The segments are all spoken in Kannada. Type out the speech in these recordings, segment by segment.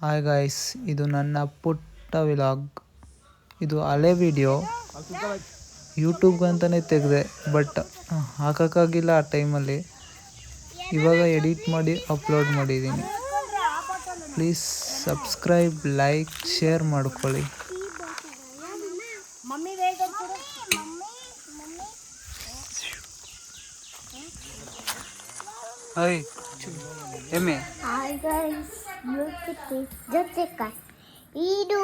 ಹಾಯ್ ಗಾಯ್ಸ್, ಇದು ನನ್ನ ಪುಟ್ಟ ವಿಲಾಗ್. ಇದು ಹಳೆ ವಿಡಿಯೋ, ಯೂಟ್ಯೂಬ್ಗೆ ಅಂತಲೇ ತೆಗೆದೆ, ಬಟ್ ಹಾಕೋಕ್ಕಾಗಿಲ್ಲ ಆ ಟೈಮಲ್ಲಿ. ಇವಾಗ ಎಡಿಟ್ ಮಾಡಿ ಅಪ್ಲೋಡ್ ಮಾಡಿದ್ದೀನಿ. ಪ್ಲೀಸ್ ಸಬ್ಸ್ಕ್ರೈಬ್, ಲೈಕ್, ಶೇರ್ ಮಾಡ್ಕೊಳ್ಳಿ. ಹಾಯ್ ಎಮ್ಮೆ. Hi guys, look at this. Just a cut. Idu.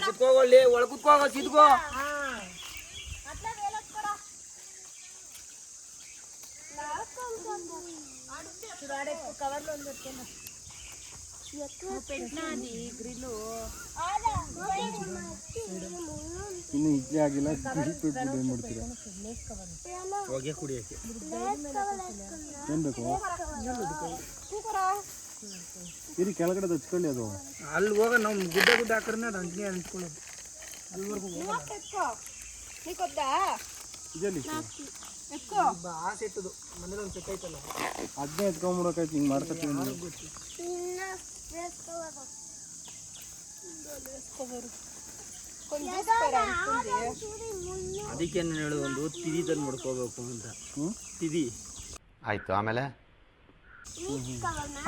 ಕುತ್ಕೋಗೊಳ್ಳಿ, ಒಳ ಕುತ್ಕೋಗ ಸಿದ್ಕೋ. ಇನ್ನು ಇಡ್ಲಿ ಆಗಿಲ್ಲ, ಮಾಡ್ತೀರಾ ಹೊಗೆ ಕುಡಿಯಕ್ಕೆ ಏನ್ ಬೇಕು? ಇರಿ ಕೆಳಗಡೆ ಹಚ್ಕೊಳ್ಳಿ. ಅದು ಅಲ್ಲಿ ಹೋಗ ನಾವು ಗುಡ್ಡ ಗುಡ್ಡ ಹಾಕ್ರೆ ಅಂಟ್ನಿ ಅಂಟ್ಕೊಳ್ಳೋದು. ಅಲ್ಲಿವರೆಗೂ ಆಸೆ ಇಟ್ಟದು ಮನೇಲಿ ಒಂದು ಸೆಟ್ ಐತಲ್ಲ, ಅದನ್ನೇ ಎತ್ಕೊಂಡ್ಬಿಡೋಕಾಯ್ತು. ಹಿಂಗೆ ಮಾಡ್ಕೊತೀವಿ. ಅದಕ್ಕೆ ನಾನು ಹೇಳೋದು, ಒಂದು ತಿದಿ ತಂದು ಮಾಡ್ಕೋಬೇಕು ಅಂತ. ತಿದಿ ಆಯ್ತು. ಆಮೇಲೆ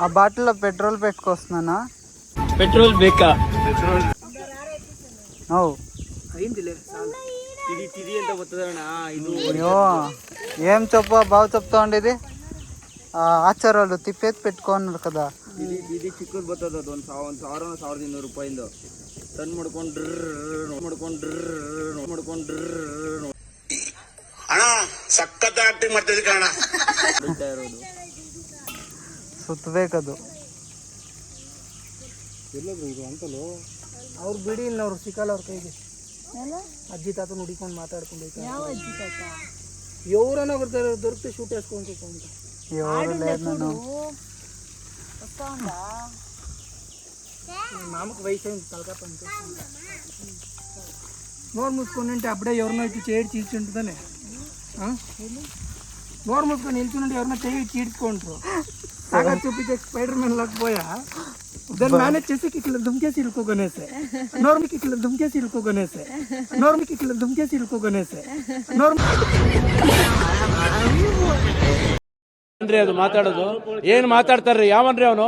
ಆ ಬಾಟಲ್ ಪೆಟ್ರೋಲ್ పెట్టుకొస్తున్నానా? ಪೆಟ್ರೋಲ್ ಬೇಕಾ? ಹೌ ಅయింದಿಲ್ಲ ತಿದಿ ತಿದಿ ಅಂತ ಗೊತ್ತದಣ್ಣ. ಇದು అయ్యో ఏం చెప్పు బావు చెప్తా ఉండేది. ఆచారాలు తిప్పేది పెట్టుకున్నారు కదా. ತಿದಿ ತಿದಿ ಚಿಕ್ಕದು ಬರ್ತದ. ಅದು ಒಂದು 1,200 ರೂಪಾಯಿಂದ ತಂದು ಮಾಡ್ಕೊಂಡ್ರ ಅಣ್ಣ ಸಖತ್ ಆಕ್ಟಿಂಗ್ ಮಾಡ್ತಿದ್ದೆ ಕಣ. ಬೀಳ್ತಾ ಇರೋದು ಸುತ್ತಬೇಕದು. ಎಲ್ಲದು ಇದು ಅಂತಲೋ ಅವ್ರು ಬಿಡಿ. ಅವ್ರು ಸಿಕ್ಕಲ್ಲ ಅವ್ರ ಕೈಗೆ. ಅಜ್ಜಿ ತಾತ ನುಡಿಕೊಂಡು ಮಾತಾಡ್ಕೊಂಡು ఎవరన్నా ಬರ್ತಾರೆ, ದೊರಕಿ ಶೂಟ್ ಹಾಸ್ಕೊಂಡು ಅಂತ. మామకు వయసు అయింది, తలకాత అంతే. నోరు మూసుకొని ఉంటే అప్పుడే ఎవరినో ఇచ్చి చేయి చీడ్చుంటుందనే. నోరు మూసుకొని నిల్చుంటే ఎవరినో చేయి చీడ్చుకుంటారు. సాగా చూపించే స్పైడర్ మ్యాన్ లేకపోయా దాన్ని మేనేజ్ చేసి ఇట్లా దుమ్కేసి ఇరుకోగనేసే. నోర్మికి ఇట్లా దుమ్కేసి ఇరుకోగనేసే. నోర్మికి ఇట్లా దుమ్కేసి ఇరుకోగనేసే. ಅಂದ್ರೆ ಅದು ಮಾತಾಡೋದು ಏನ್ ಮಾತಾಡ್ತಾರ್ರಿ? ಯಾವನ್ರಿ ಅವನು?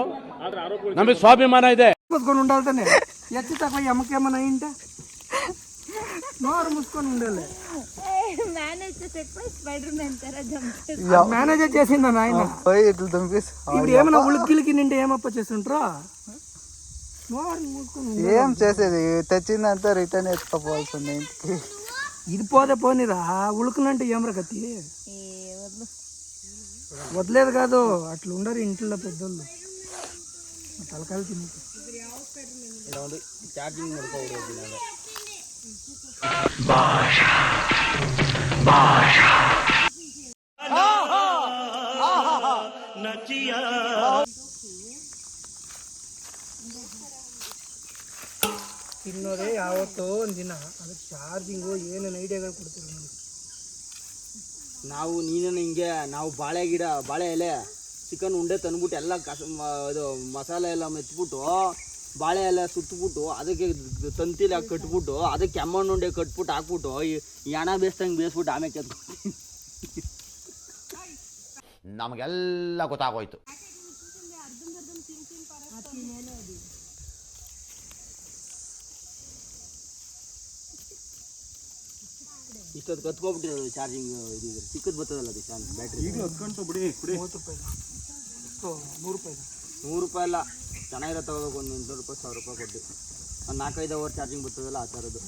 ನಮಗೆ ಸ್ವಾಭಿಮಾನ ಇದೆ. మూసుకొని ఉండాలి. ఎత్తి తక్కువ ఎమ్మకేమన్నా అయింటే నోరు మూసుకొని ఉండాలి. మేనేజర్ చేసిందా ఆయన? ఇప్పుడు ఏమైనా ఉలిక్కిలికి నింటే ఏమప్ప చేస్తుంటారా? నోరు మూసుకొని ఏం చేసేది? తెచ్చిందంతా రిటర్న్ ఎత్తుకోవాల్సింది ఇంటికి. ఇది పోతే పోనీరా, ఉಳುకునంటే ఏమరా గతి? వదిలేదు కాదు, అట్లా ఉండరు ఇంట్లో పెద్దోళ్ళు. తలకాయలు తిని ಚಾರ್ಜಿಂಗ್ ಮಾಡ್ಕೋಬಿಡೋದು. ತಿನ್ನೋದೇ ಯಾವತ್ತೋ ಒಂದಿನ ಅದಕ್ಕೆ ಚಾರ್ಜಿಂಗು ಏನೇನು ಐಡಿಯಾಗಳು ಕೊಡ್ತೀವಿ ನೋಡಿ. ನಾವು ನೀನೇನು ಹಿಂಗೆ ನಾವು ಬಾಳೆ ಗಿಡ, ಬಾಳೆ ಎಲೆ, ಚಿಕನ್ ಉಂಡೆ ತಂದ್ಬಿಟ್ಟು ಎಲ್ಲ ಇದು ಮಸಾಲೆ ಎಲ್ಲ ಮೆತ್ಬಿಟ್ಟು ಬಾಳೆ ಎಲ್ಲ ಸುತ್ತಬಿಟ್ಟು ಅದಕ್ಕೆ ತಂತಿಲಿ ಕಟ್ಬಿಟ್ಟು ಅದಕ್ಕೆ ಕೆಮ್ಮಣ್ಣು ಉಂಡೆ ಕಟ್ಬಿಟ್ಟು ಹಾಕ್ಬಿಟ್ಟು ಈ ಹಣ ಬೇಯಿಸ್ದಂಗೆ ಬೇಯಿಸ್ಬಿಟ್ಟು ಆಮೇಲೆ ಕೆತ್ಕೊಡ್ತೀನಿ. ನಮಗೆಲ್ಲ ಗೊತ್ತಾಗೋಯ್ತು. ಇಷ್ಟೊತ್ತು ಕತ್ಕೊಬಿಟ್ಟಿರೋದು ಚಾರ್ಜಿಂಗ್. ಇದು ಚಿಕ್ಕದು ಬರ್ತದಲ್ಲ ಅದು ಬ್ಯಾಟ್ರಿ. ಈಗ 10 ಗಂಟೆ ಬಿಡಿ 30 ರೂಪಾಯಿ. 100 ರೂಪಾಯಿ. 100 ರೂಪಾಯಿ ಅಲ್ಲ, ಚೆನ್ನಾಗಿರೋ ತಗೋಬೇಕು. ಒಂದು 800 ರೂಪಾಯಿ 1000 ರೂಪಾಯಿ ಕೊಟ್ಟು ಒಂದು 4-5 ಅವರ್ ಚಾರ್ಜಿಂಗ್ ಬರ್ತದಲ್ಲ ಆ ಥರದ್ದು.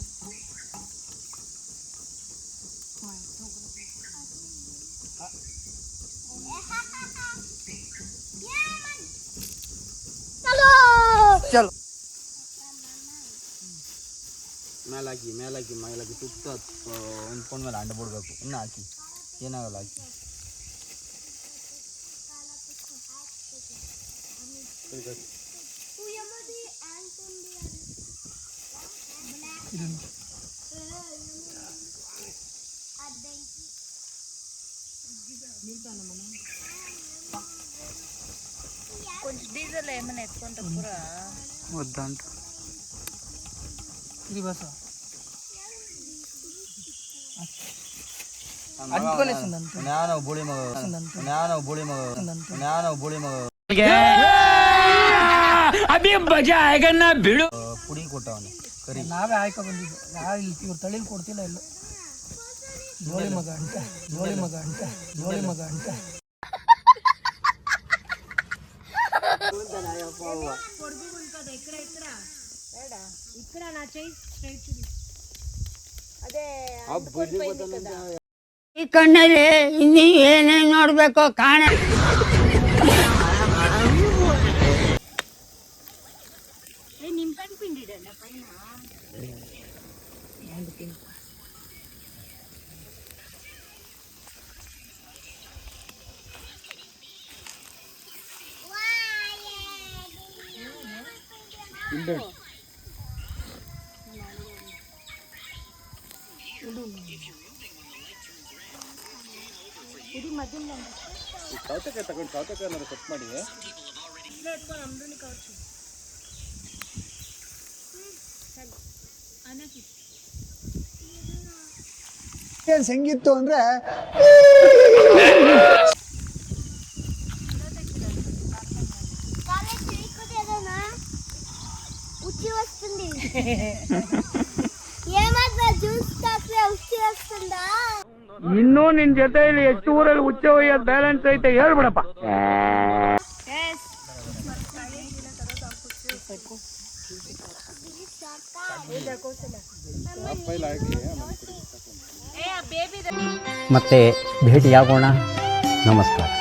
ಚಲೋ ಮೇಲಾಕಿ ಸುತ್ತ ಒಂದು ಫೋನ್ ಮೇಲೆ ಅಂಡ ಬಿಡ್ಬೇಕು. ಇನ್ನು ಹಾಕಿ ಏನಾಗಲ್ಲ, ಹಾಕಿ. ಇದನ್ನು వద్దంట ఇది బస్ ಬುಳಿ ಮಗ ಪುಡಿ ಕೊಟ್ಟವನು ಕರಿ ನಾವೇ ಆಯ್ಕೊ ಬಂದಿದ್ದು ಇವ್ರು ತಳಿಲ್ ಕೊಡ್ತಿಲ್ಲ ಇಲ್ಲ ಜೋಳಿ ಮಗ ಅಂತ ಈ ಕಣ್ಣಲ್ಲಿ ಇನ್ನೀ ಏನೇನ್ ನೋಡ್ಬೇಕು ಕಾಣ. ಏನ್ ಹೆಂಗಿತ್ತು ಅಂದ್ರೆ ఉచ్చి వస్తుంది ఏమన్నా జ్యూస్ తాగితే ఉచ్చి వస్తుందా? ಇನ್ನೂ ನಿನ್ ಜೊತೆಯಲ್ಲಿ ಎಷ್ಟು ಊರಲ್ಲಿ ಹುಚ್ಚ ಒಯ್ಯೋದು ಬ್ಯಾಲೆನ್ಸ್ ಐತೆ ಹೇಳ್ಬಿಡಪ್ಪ. ಮತ್ತೆ ಭೇಟಿಯಾಗೋಣ. ನಮಸ್ಕಾರ.